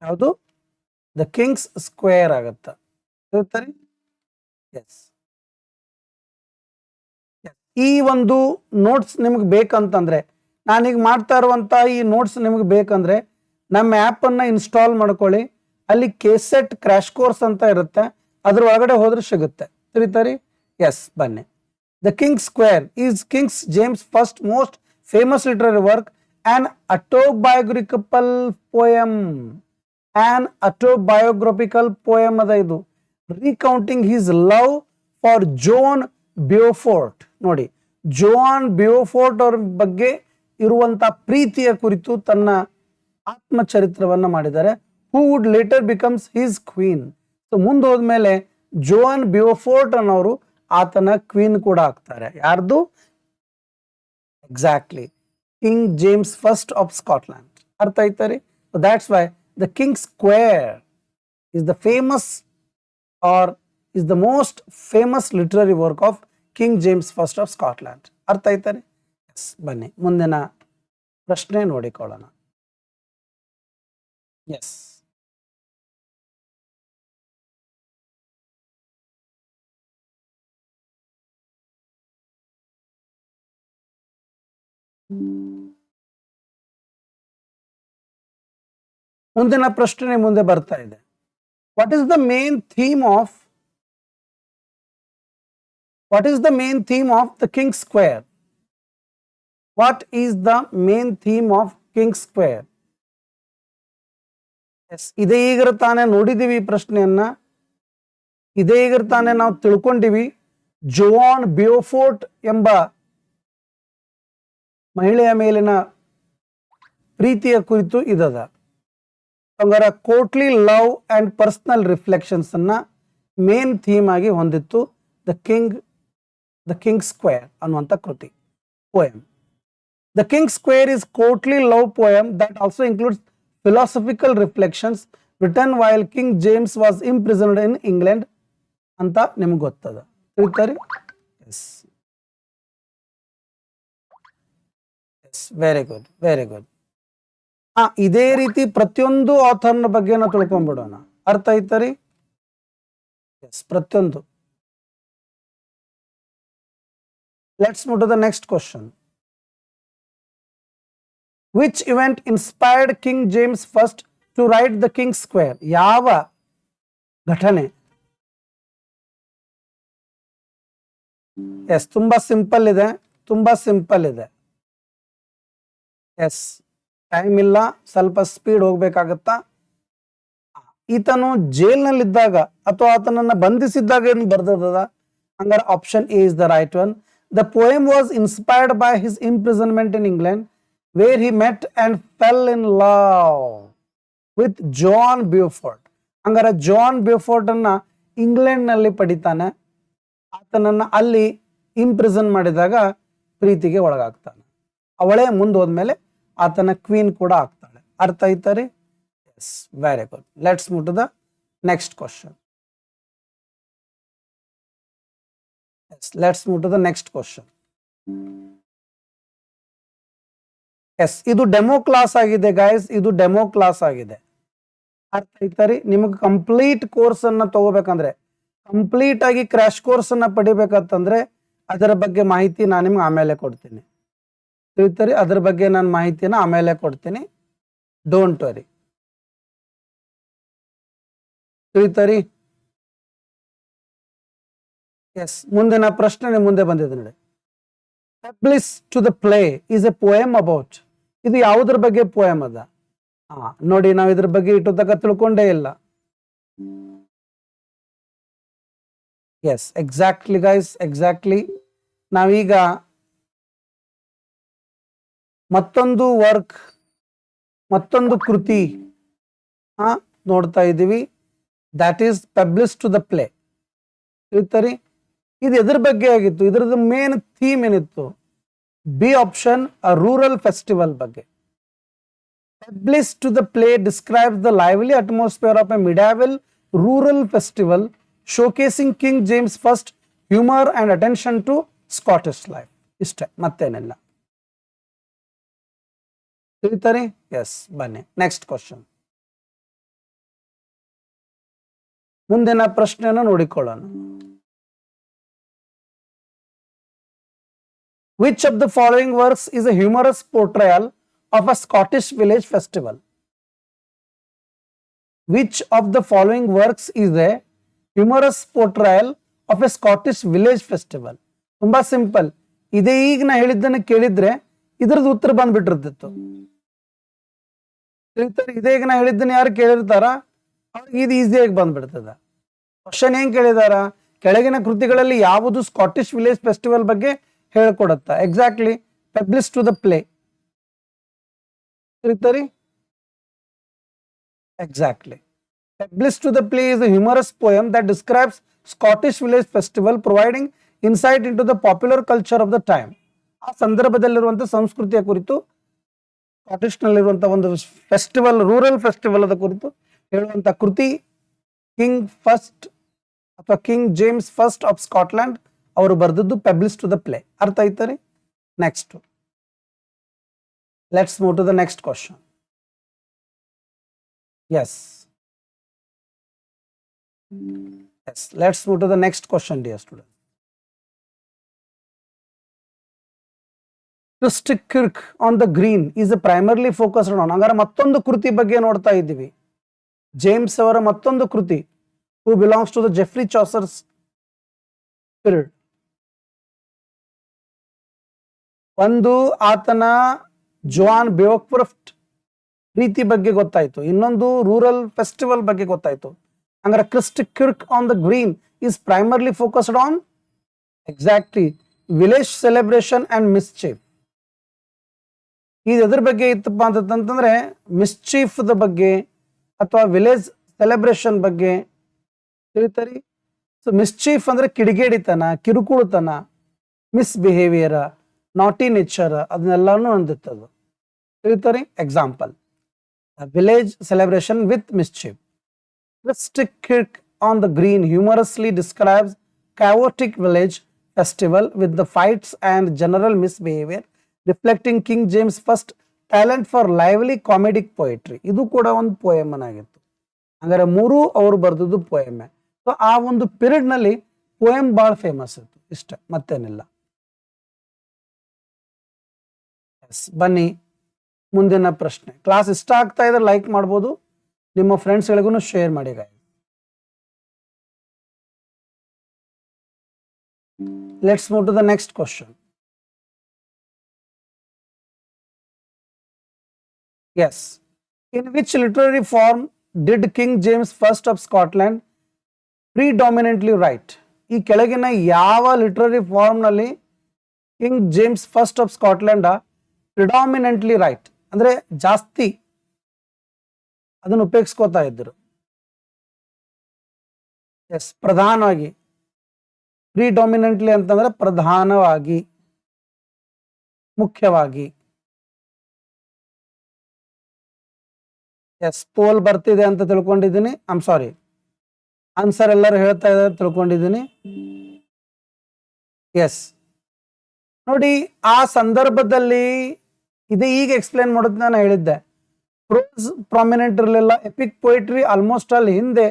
ಯಾವುದು? ದ ಕಿಂಗ್ಸ್ ಸ್ಕ್ವೇರ್ ಆಗತ್ತ. ಎಸ್, ಈ ಒಂದು ನೋಟ್ಸ್ ನಿಮ್ಗೆ ಬೇಕಂತಂದ್ರೆ, ನಾನೀಗ ಮಾಡ್ತಾ ಇರುವಂತ ಈ ನೋಟ್ಸ್ ನಿಮ್ಗೆ ಬೇಕಂದ್ರೆ ನಮ್ಮ ಆ್ಯಪ್ ಅನ್ನ ಇನ್ಸ್ಟಾಲ್ ಮಾಡ್ಕೊಳ್ಳಿ. ಅಲ್ಲಿ KSET ಕ್ರ್ಯಾಶ್ ಕೋರ್ಸ್ ಅಂತ ಇರುತ್ತೆ, ಅದ್ರ ಒಳಗಡೆ ಹೋದ್ರೆ ಸಿಗುತ್ತೆ. ತಿಳಿತಾರಿ? ಎಸ್, ಬನ್ನಿ. The King's Quair is King's James first most famous literary work, an autobiographical poem. An autobiographical poem ಅದ ಇದು. Recounting his love for Joan Beaufort. ನೋಡಿ, ಜೋನ್ ಬ್ಯೂಫೋರ್ಟ್ ಅವ್ರ ಬಗ್ಗೆ ಇರುವಂತ ಪ್ರೀತಿಯ ಕುರಿತು ತನ್ನ ಆತ್ಮಚರಿತ್ರವನ್ನ ಮಾಡಿದ್ದಾರೆ. Who would later becomes his queen. So ಮುಂದೆ ಹೋದ್ಮೇಲೆ ಜೋನ್ ಬ್ಯೂಫೋರ್ಟ್ ಅನ್ನೋರು ಆತನ ಕ್ವೀನ್ ಕೂಡ ಆಗ್ತಾರೆ. ಯಾರ್ದು? Exactly King James first of Scotland. ಅರ್ಥ ಆಯ್ತಾರೆ? That's why the king square is the famous or is the most famous literary work of King James first of Scotland. ಅರ್ಥ ಆಯ್ತಾರೆ? ಎಸ್, ಬನ್ನಿ ಮುಂದಿನ ಪ್ರಶ್ನೆ ನೋಡಿಕೊಳ್ಳೋಣ. ಎಸ್, ಮುಂದಿನ ಪ್ರಶ್ನೆ ಮುಂದೆ ಬರ್ತಾ ಇದೆ. What is the main theme of the king Quair? What is the main theme of King's Quair? Yes, ಇದೇ ಈಗ ತಾನೇ ನೋಡಿದೀವಿ ಈ ಪ್ರಶ್ನೆಯನ್ನ, ಇದೇ ಈಗ ತಾನೇ ನಾವು ತಿಳ್ಕೊಂಡಿವಿ. ಜೋನ್ ಬ್ಯೂಫೋರ್ಟ್ ಎಂಬ ಮಹಿಳೆಯ ಮೇಲಿನ ಪ್ರೀತಿಯ ಕುರಿತು ಇದದ. ಹಂಗಾರ courtly love and personal reflections ಅನ್ನ ಮೇನ್ ಥೀಮ್ ಆಗಿ ಹೊಂದಿತ್ತು ದ ಕಿಂಗ್ ಸ್ಕ್ವೇರ್ ಅನ್ನುವಂಥ ಕೃತಿ, poem. The king square is courtly love poem that also includes philosophical reflections written while King James was imprisoned in England ಅಂತ ನಿಮ್ಗೆ ಗೊತ್ತದ. ತಿಳಿತಾರೆ? Yes, yes, very good, very good. ಇದೇ ರೀತಿ ಪ್ರತಿಯೊಂದು ಆಥರ್ನ ಬಗ್ಗೆ ನಾವು ತಿಳ್ಕೊಂಡ್ಬಿಡೋಣ. ಅರ್ಥ ಆಯ್ತರಿ? ಎಸ್, ಪ್ರತಿಯೊಂದು. Let's move to the next question. Which event inspired King James I to write the King's Square? ಯಾವ ಘಟನೆ? ಎಸ್, ತುಂಬಾ ಸಿಂಪಲ್ ಇದೆ, ತುಂಬಾ ಸಿಂಪಲ್ ಇದೆ. ಎಸ್, ಟೈಮ್ ಇಲ್ಲ, ಸ್ವಲ್ಪ ಸ್ಪೀಡ್ ಹೋಗ್ಬೇಕಾಗತ್ತಾ. ಈತನು ಜೈಲ್ನಲ್ಲಿದ್ದಾಗ ಅಥವಾ ಆತನನ್ನ ಬಂಧಿಸಿದ್ದಾಗ ಏನು ಬರ್ದದ? ಹಂಗಾರೆ option A is the right one. The poem was inspired by his imprisonment in England, where he met and fell in love with John Beaufort. ಹಂಗಾರೆ ಜಾನ್ ಬ್ಯೂಫೋರ್ಟ್ ಅನ್ನ ಇಂಗ್ಲೆಂಡ್ ನಲ್ಲಿ ಪಡಿತಾನೆ. ಆತನನ್ನ ಅಲ್ಲಿ ಇಂಪ್ರಿಸನ್ ಮಾಡಿದಾಗ ಪ್ರೀತಿಗೆ ಒಳಗಾಗ್ತಾನೆ. ಅವಳೇ ಮುಂದೆ ಹೋದ್ಮೇಲೆ ಆತನ ಕ್ವೀನ್ ಕೂಡ ಆಗ್ತಾಳೆ. ಅರ್ಥ ಆಯ್ತಾರೆ? Yes, very good. Let's move to the next question. Yes, let's move to the next question. Yes, ಇದು ಡೆಮೋ ಕ್ಲಾಸ್ ಆಗಿದೆ ಗೈಸ್, ಇದು ಡೆಮೋ ಕ್ಲಾಸ್ ಆಗಿದೆ. ಅರ್ಥ ಆಯ್ತಾರಿ? ನಿಮಗೆ ಕಂಪ್ಲೀಟ್ ಕೋರ್ಸ್ ಅನ್ನ ತಗೋಬೇಕಂದ್ರೆ, ಕಂಪ್ಲೀಟ್ ಆಗಿ ಕ್ರ್ಯಾಶ್ ಕೋರ್ಸ್ ಅನ್ನ ಪಡಿಬೇಕಂತಂದ್ರೆ ಅದರ ಬಗ್ಗೆ ಮಾಹಿತಿ ನಾನು ನಿಮ್ಗೆ ಆಮೇಲೆ ಕೊಡ್ತೀನಿ. ತಿಳಿತಾರಿ? ಅದ್ರ ಬಗ್ಗೆ ನಾನು ಮಾಹಿತಿನ ಆಮೇಲೆ ಕೊಡ್ತೀನಿ. Don't worry. ತಿಳಿತಾರಿ? ಎಸ್, ಮುಂದಿನ ಪ್ರಶ್ನೆ ಮುಂದೆ ಬಂದಿದೆ ನೋಡಿ. Bliss to the play is a poem about. ಇದು ಯಾವುದ್ರ ಬಗ್ಗೆ ಪೋಯಮ್ ಅದ? ನೋಡಿ, ನಾವು ಇದ್ರ ಬಗ್ಗೆ ಇಟ್ಟು ತನಕ ತಿಳ್ಕೊಂಡೇ ಇಲ್ಲ. Yes, exactly guys, exactly. ನಾವೀಗ ಮತ್ತೊಂದು ವರ್ಕ್, ಮತ್ತೊಂದು ಕೃತಿ ನೋಡ್ತಾ ಇದ್ದೀವಿ. That is publish to the play. ತಿಳಿತರಿ, ಇದು ಎದ್ರ ಬಗ್ಗೆ ಆಗಿತ್ತು? ಇದ್ರದ್ದು ಮೇನ್ ಥೀಮ್ ಏನಿತ್ತು? B option, a rural festival ಬಗ್ಗೆ. Published to the play describes the lively atmosphere of a medieval rural festival showcasing King James I humor and attention to Scottish life. ಇಷ್ಟೇ, ಮತ್ತೇನಿಲ್ಲ. ತಿಳಿತಾರೆ? ಎಸ್, ಬನ್ನಿ next question. ಮುಂದಿನ ಪ್ರಶ್ನೆಯನ್ನು ನೋಡಿಕೊಳ್ಳೋಣ. Which of the following works is a humorous portrayal of a Scottish village festival? Which of the following works is a humorous portrayal of a Scottish village festival? ತುಂಬಾ simple. ಇದೇ ಈಗ ನಾ ಹೇಳಿದ್ದನ್ನು ಕೇಳಿದ್ರೆ ಇದ್ರದ್ದು ಉತ್ತರ ಬಂದ್ಬಿಟ್ಟಿರ್ತಿತ್ತು. ಇದೇ ಈಗ ನಾ ಹೇಳಿದ್ದನ್ನು ಯಾರು ಕೇಳಿರ್ತಾರ ಅವ್ರಿಗೆ ಇದು ಈಸಿಯಾಗಿ ಬಂದ್ಬಿಡ್ತದ. ಕ್ವಶನ್ ಏನ್ ಕೇಳಿದಾರ? ಕೆಳಗಿನ ಕೃತಿಗಳಲ್ಲಿ ಯಾವುದು ಸ್ಕಾಟಿಷ್ ವಿಲೇಜ್ ಫೆಸ್ಟಿವಲ್ ಬಗ್ಗೆ ಹೇಳ್ಕೊಡತ್ತ? Exactly, publish to the play. Exactly. Publish to the play is a humorous poem that describes Scottish village festival, providing insight into the popular culture of the time. ಆ ಸಂದರ್ಭದಲ್ಲಿರುವಂತಹ ಸಂಸ್ಕೃತಿಯ ಕುರಿತು, Scottish ನಲ್ಲಿರುವಂತಹ ಒಂದು festival, rural festival ಅದ ಕುರಿತು ಹೇಳುವಂತ ಕೃತಿ king first ಅಥವಾ king James first of Scotland ಅವರು ಬರೆದದ್ದು ಪಬ್ಲಿಷ್ ಟು ದ ಪ್ಲೇ. ಅರ್ಥ ಆಯ್ತರಿ? Next, let's move to the next question. Yes, let's move to the next question, dear students. Christic Kirk on the Green is primarily focused on. ಹಂಗಾರೆ ಮತ್ತೊಂದು ಕೃತಿ ಬಗ್ಗೆ ನೋಡ್ತಾ ಇದ್ದೀವಿ. ಜೇಮ್ಸ್ ಅವರ ಮತ್ತೊಂದು ಕೃತಿ, who belongs to the Geoffrey Chaucer's period. ಒಂದು ಆತನ ಜೋನ್ ಬೇವಕ್ರಫ್ಟ್ ರೀತಿ ಬಗ್ಗೆ ಗೊತ್ತಾಯ್ತು, ಇನ್ನೊಂದು ರೂರಲ್ ಫೆಸ್ಟಿವಲ್ ಬಗ್ಗೆ ಗೊತ್ತಾಯ್ತು. ಹಂಗಾರೆ Christis kirk on the green is primarily focused on exactly village celebration and mischief. ಇದು ಎದ್ರ ಬಗ್ಗೆ ಇತ್ತಪ್ಪ ಅಂತಂದ್ರೆ ಮಿಸ್ಚೀಫ್ ದ ಬಗ್ಗೆ ಅಥವಾ ವಿಲೇಜ್ ಸೆಲೆಬ್ರೇಷನ್ ಬಗ್ಗೆ. ತಿಳಿತರಿ? ಸೊ ಮಿಸ್ಚೀಫ್ ಅಂದ್ರೆ ಕಿಡಿಗೇಡಿತನ, ಕಿರುಕುಳುತನ, ಮಿಸ್ಬಿಹೇವಿಯರ್, ನಾಟಿ ನೇಚರ್, ಅದನ್ನೆಲ್ಲಾನು ಹೊಂದಿತ್ತದು. ತಿಳಿತರಿ? Example, village celebration with mischief. Christic Kirk on the Green humorously describes chaotic village festival with the fights and general misbehavior, reflecting King James I talent for lively comedic poetry. ಇದು ಕೂಡ ಒಂದು poem ಆಗಿತ್ತು. ಹಂಗಾರೆ ಮೂರು ಅವರು ಬರೆದದ್ದು poem. So ಆ ಒಂದು ಪೀರಿಯಡ್ ನಲ್ಲಿ ಪೋಯಮ್ ಬಹಳ ಫೇಮಸ್ ಇತ್ತು. ಇಷ್ಟ, ಮತ್ತೇನಿಲ್ಲ. ಬನ್ನಿ ಮುಂದಿನ ಪ್ರಶ್ನೆ. ಕ್ಲಾಸ್ ಇಷ್ಟ ಆಗ್ತಾ ಇದ್ರೆ ಲೈಕ್ ಮಾಡ್ಬೋದು, ನಿಮ್ಮ ಫ್ರೆಂಡ್ಸ್ಗಳಿಗೂ ಶೇರ್ ಮಾಡಿ. Let's move to the next question. Yes, in which literary form did King James first of Scotland predominantly write? ಈ ಕೆಳಗಿನ ಯಾವ ಲಿಟರರಿ ಫಾರ್ಮ್ ನಲ್ಲಿ King James first of Scotland predominantly write ಅಂದ್ರೆ ಜಾಸ್ತಿ ಅದನ್ನು ಉಪಯೋಗಿಸ್ಕೋತಾ ಇದ್ರು? ಎಸ್, ಪ್ರಧಾನವಾಗಿ. ಪ್ರಿಡಾಮಿನೆಂಟ್ಲಿ ಅಂತಂದ್ರೆ ಪ್ರಧಾನವಾಗಿ, ಮುಖ್ಯವಾಗಿ. ಎಸ್, ಪೋಲ್ ಬರ್ತಿದೆ ಅಂತ ತಿಳ್ಕೊಂಡಿದ್ದೀನಿ. ಐಮ್ ಸಾರಿ, ಆನ್ಸರ್ ಎಲ್ಲರೂ ಹೇಳ್ತಾ ಇದ್ದಾರೆ ತಿಳ್ಕೊಂಡಿದ್ದೀನಿ. ಎಸ್, ನೋಡಿ ಆ ಸಂದರ್ಭದಲ್ಲಿ ಇದು ಈಗ ಎಕ್ಸ್ಪ್ಲೇನ್ ಮಾಡೋದು ನಾನು ಹೇಳಿದ್ದೆ. ಪ್ರೋಸ್ ಪ್ರಾಮಿನೆಂಟ್ ಇರಲಿಲ್ಲ, ಎಪಿಕ್ ಪೊಯಿಟ್ರಿ ಆಲ್ಮೋಸ್ಟ್ ಅಲ್ಲಿ ಹಿಂದೆ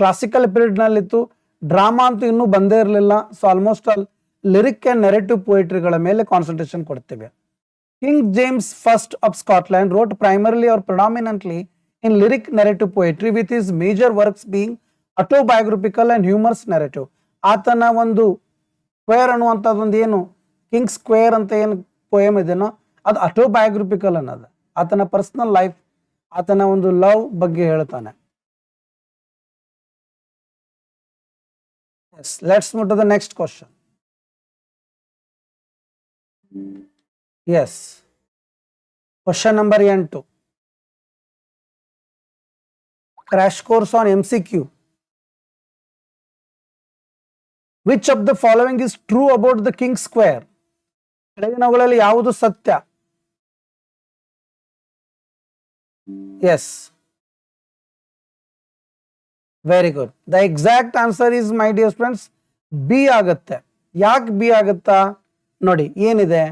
ಕ್ಲಾಸಿಕಲ್ ಪೀರಿಯಡ್ ನಲ್ಲಿ ಇತ್ತು, ಡ್ರಾಮಾ ಅಂತೂ ಇನ್ನೂ ಬಂದೇ ಇರಲಿಲ್ಲ. So almost all lyric and narrative ಪೊಯಿಟ್ರಿಗಳ ಮೇಲೆ ಕಾನ್ಸಂಟ್ರೇಷನ್ ಕೊಡ್ತೇವೆ. King James first of Scotland wrote primarily or predominantly in lyric narrative poetry with his major works being autobiographical and humorous narrative. ಆತನ ಒಂದು ಸ್ಕ್ವೇರ್ ಅನ್ನುವಂಥದ್ದು ಒಂದು ಏನು ಕಿಂಗ್ ಸ್ಕ್ವೇರ್ ಅಂತ ಏನು ಪೋಯಮ್ ಇದೆನೋ ಅದು ಆಟೋಬಯೋಗ್ರಫಿಕಲ್ ಅನ್ನೋದು. ಆತನ ಪರ್ಸನಲ್ ಲೈಫ್, ಆತನ ಒಂದು ಲವ್ ಬಗ್ಗೆ ಹೇಳ್ತಾನೆ. Yes, let's move to the next question. Yes, question number 2. Crash course on MCQ. Which of the following is true about the King's Square? ಕೆಳಗಿನವುಗಳಲ್ಲಿ ಯಾವುದು ಸತ್ಯ? Yes, very good. The exact answer is, my dear friends, B ಆಗುತ್ತೆ. ಯಾಕೆ B ಆಗುತ್ತಾ ನೋಡಿ, ಏನಿದೆ?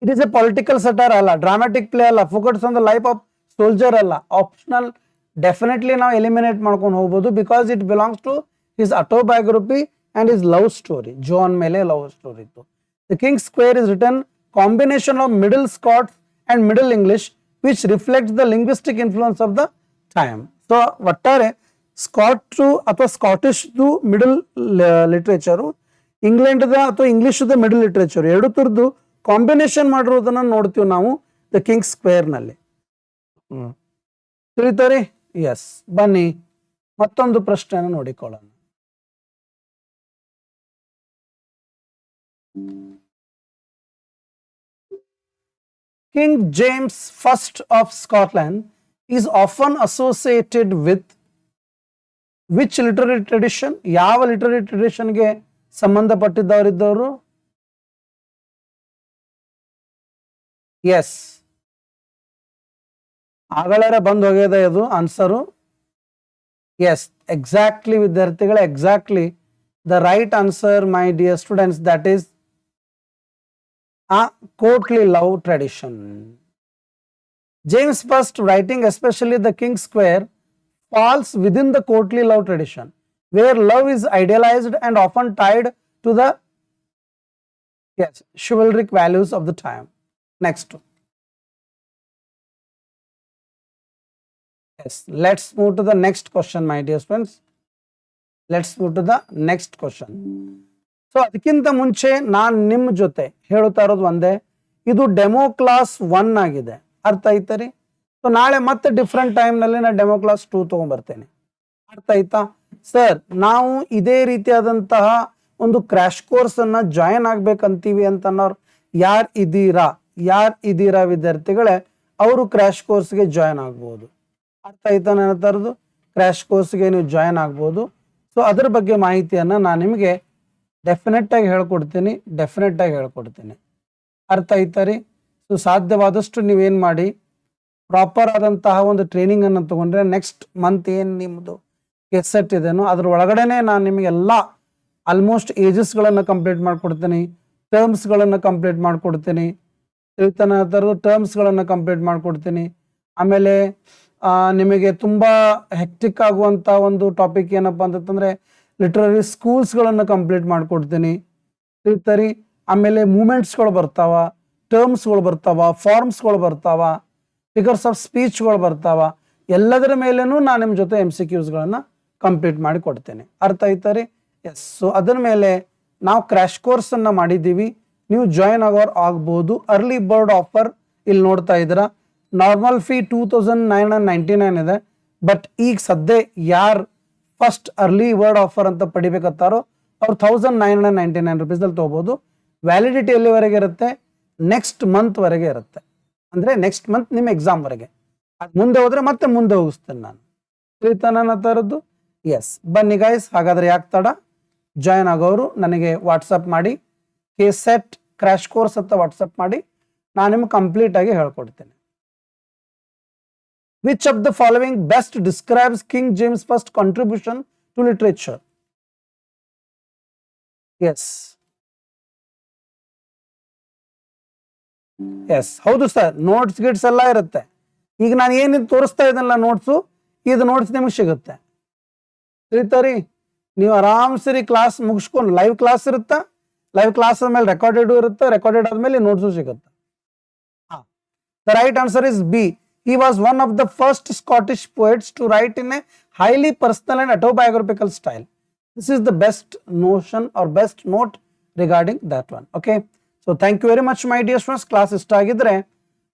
It is a political satire ಅಲ್ಲ, dramatic play ಅಲ್ಲ, focus on the life of soldier ಅಲ್ಲ, ಆಪ್ಷನಲ್. ಡೆಫಿನೆಟ್ಲಿ ನಾವು ಎಲಿಮಿನೇಟ್ ಮಾಡ್ಕೊಂಡು ಹೋಗ್ಬೋದು, because it belongs to his autobiography and his love story. Joan ಮೇಲೆ ಲವ್ ಸ್ಟೋರಿ ಇತ್ತು. The king square is written combination of Middle Scots and Middle English which reflects the linguistic influence of the time. So ಒಟ್ಟಾರೆ Scot ಅಥವಾ Scottish middle literature, England ಅಥವಾ English middle literature, ಎರಡು ತರದ್ದು combination ಮಾಡಿರೋದನ್ನ ನೋಡ್ತೀವಿ ನಾವು the king square ನಲ್ಲಿ. ತಿಳಿತಾರೆ? S, ಬನ್ನಿ ಮತ್ತೊಂದು ಪ್ರಶ್ನೆಯನ್ನು ನೋಡಿಕೊಳ್ಳೋಣ. King James I of Scotland is often associated with which literary tradition? ಯಾವ ಲಿಟರರಿ ಟ್ರೆಡಿಷನ್ಗೆ ಸಂಬಂಧಪಟ್ಟಿದ್ದವರಿದ್ದವರು? ಎಸ್, ಆಗಳೇ ಬಂದು ಹೋಗಿದೆ ಅದು ಆನ್ಸರು. ಎಸ್, ಎಕ್ಸಾಕ್ಟ್ಲಿ ವಿದ್ಯಾರ್ಥಿಗಳೇ, exactly the right answer, my dear students, that is courtly love tradition. James I, writing especially the King's Square, falls within the courtly love tradition, where love is idealized and often tied to the chivalric values of the time. Next. Yes, let's move to the next question, my dear friends. Let's move to the next question. So ಅದಕ್ಕಿಂತ ಮುಂಚೆ ನಾನು ನಿಮ್ಮ ಜೊತೆ ಹೇಳುತ್ತಾ ಇರೋದು ಒಂದೇ, ಇದು demo class 1 ಆಗಿದೆ. ಅರ್ಥ ಆಯ್ತಾ ರೀ? ಸೊ ನಾಳೆ ಮತ್ತೆ ಡಿಫ್ರೆಂಟ್ ಟೈಮ್ನಲ್ಲಿ ನಾನು ಡೆಮೋ ಕ್ಲಾಸ್ 2 ತೊಗೊಂಡ್ಬರ್ತೇನೆ. ಅರ್ಥ ಆಯ್ತಾ ಸರ್? ನಾವು ಇದೇ ರೀತಿಯಾದಂತಹ ಒಂದು ಕ್ರ್ಯಾಶ್ ಕೋರ್ಸನ್ನು ಜಾಯಿನ್ ಆಗ್ಬೇಕಂತೀವಿ ಅಂತನ್ನೋರು ಯಾರು ಇದ್ದೀರಾ ವಿದ್ಯಾರ್ಥಿಗಳೇ, ಅವರು ಕ್ರ್ಯಾಶ್ ಕೋರ್ಸ್ಗೆ ಜಾಯಿನ್ ಆಗ್ಬೋದು. ಅರ್ಥ ಆಯ್ತಾ? ನನ್ನ ಥರದ್ದು ಕ್ರ್ಯಾಶ್ ಕೋರ್ಸ್ಗೆ ನೀವು ಜಾಯಿನ್ ಆಗ್ಬೋದು. ಸೊ ಅದ್ರ ಬಗ್ಗೆ ಮಾಹಿತಿಯನ್ನು ನಾನು ನಿಮಗೆ ಡೆಫಿನೆಟ್ ಆಗಿ ಹೇಳ್ಕೊಡ್ತೀನಿ. ಅರ್ಥ ಆಯ್ತಾ ರೀ? ಸೊ ಸಾಧ್ಯವಾದಷ್ಟು ನೀವೇನು ಮಾಡಿ, ಪ್ರಾಪರ್ ಆದಂತಹ ಒಂದು ಟ್ರೈನಿಂಗ್ ಅನ್ನು ತಗೊಂಡ್ರೆ ನೆಕ್ಸ್ಟ್ ಮಂತ್ ಏನು ನಿಮ್ಮದು KSET ಇದೆನೋ ಅದ್ರ ಒಳಗಡೆನೆ ನಾನು ನಿಮಗೆಲ್ಲ ಆಲ್ಮೋಸ್ಟ್ ಏಜಸ್ಗಳನ್ನು ಕಂಪ್ಲೀಟ್ ಮಾಡಿಕೊಡ್ತೀನಿ, ಟರ್ಮ್ಸ್ಗಳನ್ನು ಕಂಪ್ಲೀಟ್ ಮಾಡಿಕೊಡ್ತೀನಿ, ಟರ್ಮ್ಸ್ಗಳನ್ನು ಕಂಪ್ಲೀಟ್ ಮಾಡಿಕೊಡ್ತೀನಿ. ಆಮೇಲೆ ನಿಮಗೆ ತುಂಬ ಹೆಕ್ಟಿಕ್ ಆಗುವಂಥ ಒಂದು ಟಾಪಿಕ್ ಏನಪ್ಪ ಅಂತಂದರೆ ಲಿಟ್ರರಿ ಸ್ಕೂಲ್ಸ್ಗಳನ್ನು ಕಂಪ್ಲೀಟ್ ಮಾಡಿಕೊಡ್ತೀನಿ. ತಿಳಿತರಿ? ಆಮೇಲೆ ಮೂಮೆಂಟ್ಸ್ಗಳು ಬರ್ತಾವ, ಟರ್ಮ್ಸ್ಗಳು ಬರ್ತಾವ, ಫಾರ್ಮ್ಸ್ಗಳು ಬರ್ತಾವ, ಫಿಗರ್ಸ್ ಆಫ್ ಸ್ಪೀಚ್ಗಳು ಬರ್ತಾವ. ಎಲ್ಲದರ ಮೇಲೇನೂ ನಾನು ನಿಮ್ಮ ಜೊತೆ MCQsಗಳನ್ನು ಕಂಪ್ಲೀಟ್ ಮಾಡಿ ಕೊಡ್ತೇನೆ. ಅರ್ಥ ಆಯ್ತಾ ರೀ? ಎಸ್. ಸೊ ಅದರ ಮೇಲೆ ನಾವು ಕ್ರ್ಯಾಶ್ ಕೋರ್ಸನ್ನು ಮಾಡಿದ್ದೀವಿ, ನೀವು ಜಾಯಿನ್ ಆಗೋರು ಆಗ್ಬೋದು. ಅರ್ಲಿ ಬರ್ಡ್ ಆಫರ್ ಇಲ್ಲಿ ನೋಡ್ತಾ ಇದ್ದೀರಾ. ನಾರ್ಮಲ್ ಫೀ 2999 ಇದೆ. ಬಟ್ ಈಗ ಸದ್ಯ ಯಾರು ಫಸ್ಟ್ ಅರ್ಲಿ ವರ್ಡ್ ಆಫರ್ ಅಂತ ಪಡಿಬೇಕತ್ತಾರೋ ಅವ್ರು 1999 ರೂಪೀಸಲ್ಲಿ ತೊಗೋಬೋದು. ವ್ಯಾಲಿಡಿಟಿ ಎಲ್ಲಿವರೆಗೆ ಇರುತ್ತೆ? ನೆಕ್ಸ್ಟ್ ಮಂತ್ವರೆಗೆ ಇರುತ್ತೆ. ಅಂದರೆ ನೆಕ್ಸ್ಟ್ ಮಂತ್ ನಿಮ್ಮ ಎಕ್ಸಾಮ್ವರೆಗೆ. ಅದು ಮುಂದೆ ಹೋದರೆ ಮತ್ತೆ ಮುಂದೆ ಹೋಗಿಸ್ತೇನೆ ನಾನು. ತಿಳಿತಾ ನನ್ನ ಥರದ್ದು? ಎಸ್. ಬನ್ನಿ ಗೈಸ್, ಹಾಗಾದರೆ ಯಾಕೆ ತಡ, ಜಾಯಿನ್ ಆಗೋರು ನನಗೆ ವಾಟ್ಸಪ್ ಮಾಡಿ, KSET ಕ್ರ್ಯಾಶ್ ಕೋರ್ಸ್ ಅಂತ ವಾಟ್ಸಪ್ ಮಾಡಿ, ನಾನು ನಿಮ್ಗೆ ಕಂಪ್ಲೀಟಾಗಿ ಹೇಳ್ಕೊಡ್ತೇನೆ. Which of the following best describes King James I contribution to literature? Yes. ಹೌದು ಸರ್, ನೋಟ್ಸ್ ಗಿಟ್ಸ್ ಎಲ್ಲ ಇರುತ್ತೆ. ಈಗ ನಾನು ಏನಿದು ತೋರಿಸ್ತಾ ಇದ್ದಲ್ಲ ನೋಟ್ಸು, ಇದು ನೋಟ್ಸ್ ನಿಮಗೆ ಸಿಗುತ್ತೆ. ತಿಳಿತಾರಿ? ನೀವು ಆರಾಮ್ಸರಿ ಕ್ಲಾಸ್ ಮುಗಿಸ್ಕೊಂಡು ಲೈವ್ ಕ್ಲಾಸ್ ಇರುತ್ತೆ, ಲೈವ್ ಕ್ಲಾಸ್ ಆದ್ಮೇಲೆ ರೆಕಾರ್ಡೆಡ್ ಇರುತ್ತೆ, ರೆಕಾರ್ಡೆಡ್ ಆದ್ಮೇಲೆ ನೋಟ್ಸು ಸಿಗುತ್ತೆ. The right answer is B. He was one of the first Scottish poets to write in a highly personal and autobiographical style. This is the best notion or best note regarding that one. Okay. So thank you very much, my dear students. Class ಇಷ್ಟ ಆಗಿದ್ರೆ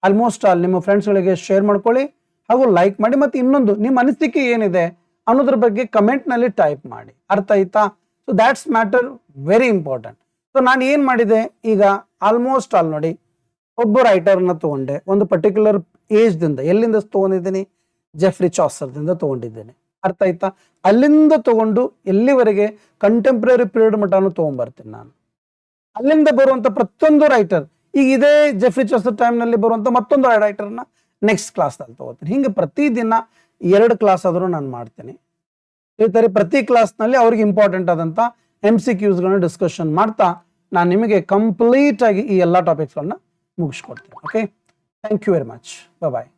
almost all ನಿಮ್ಮ ಫ್ರೆಂಡ್ಸ್ಗಳಿಗೆ share ಮಾಡ್ಕೊಳ್ಳಿ ಹಾಗೂ like ಮಾಡಿ. ಮತ್ತು ಇನ್ನೊಂದು, ನಿಮ್ಮ ಅನಿಸಿಕೆ ಏನಿದೆ ಅನ್ನೋದ್ರ ಬಗ್ಗೆ ಕಮೆಂಟ್ನಲ್ಲಿ ಟೈಪ್ ಮಾಡಿ. ಅರ್ಥ ಆಯ್ತಾ? So that's matter very important. So ನಾನು ಏನು ಮಾಡಿದೆ, ಈಗ ಆಲ್ಮೋಸ್ಟ್ ಆಲ್ ನೋಡಿ, ಒಬ್ಬ ರೈಟರ್ನ ತೊಗೊಂಡೆ, ಒಂದು ಪರ್ಟಿಕ್ಯುಲರ್ ಏಜ್ದಿಂದ, ಎಲ್ಲಿಂದ ತೊಗೊಂಡಿದ್ದೀನಿ, ಜೆಫ್ರಿ ಚಾಸರ್ದಿಂದ ತೊಗೊಂಡಿದ್ದೇನೆ. ಅರ್ಥ ಆಯ್ತಾ? ಅಲ್ಲಿಂದ ತೊಗೊಂಡು ಎಲ್ಲಿವರೆಗೆ ಕಂಟೆಂಪ್ರರಿ ಪೀರಿಯಡ್ ಮಟ್ಟನು ತೊಗೊಂಡ್ಬರ್ತೀನಿ ನಾನು. ಅಲ್ಲಿಂದ ಬರುವಂಥ ಪ್ರತಿಯೊಂದು ರೈಟರ್, ಈಗ ಇದೇ ಜೆಫ್ರಿ ಚಾಸರ್ ಟೈಮ್ನಲ್ಲಿ ಬರುವಂಥ ಮತ್ತೊಂದು ರೈಟರ್ನ ನೆಕ್ಸ್ಟ್ ಕ್ಲಾಸ್ನಲ್ಲಿ ತೊಗೋತೀನಿ. ಹಿಂಗೆ ಪ್ರತಿದಿನ 2 ಕ್ಲಾಸ್ ಆದರೂ ನಾನು ಮಾಡ್ತೀನಿ. ಈ ಥರ ಪ್ರತಿ ಕ್ಲಾಸ್ನಲ್ಲಿ ಅವ್ರಿಗೆ ಇಂಪಾರ್ಟೆಂಟ್ ಆದಂಥ MCQsಗಳನ್ನ ಡಿಸ್ಕಷನ್ ಮಾಡ್ತಾ ನಾನು ನಿಮಗೆ ಕಂಪ್ಲೀಟ್ ಆಗಿ ಈ ಎಲ್ಲ ಟಾಪಿಕ್ಸ್ಗಳನ್ನ ಮುಗಿಸ್ಕೊಡ್ತೀನಿ. Okay, thank you very much. Bye.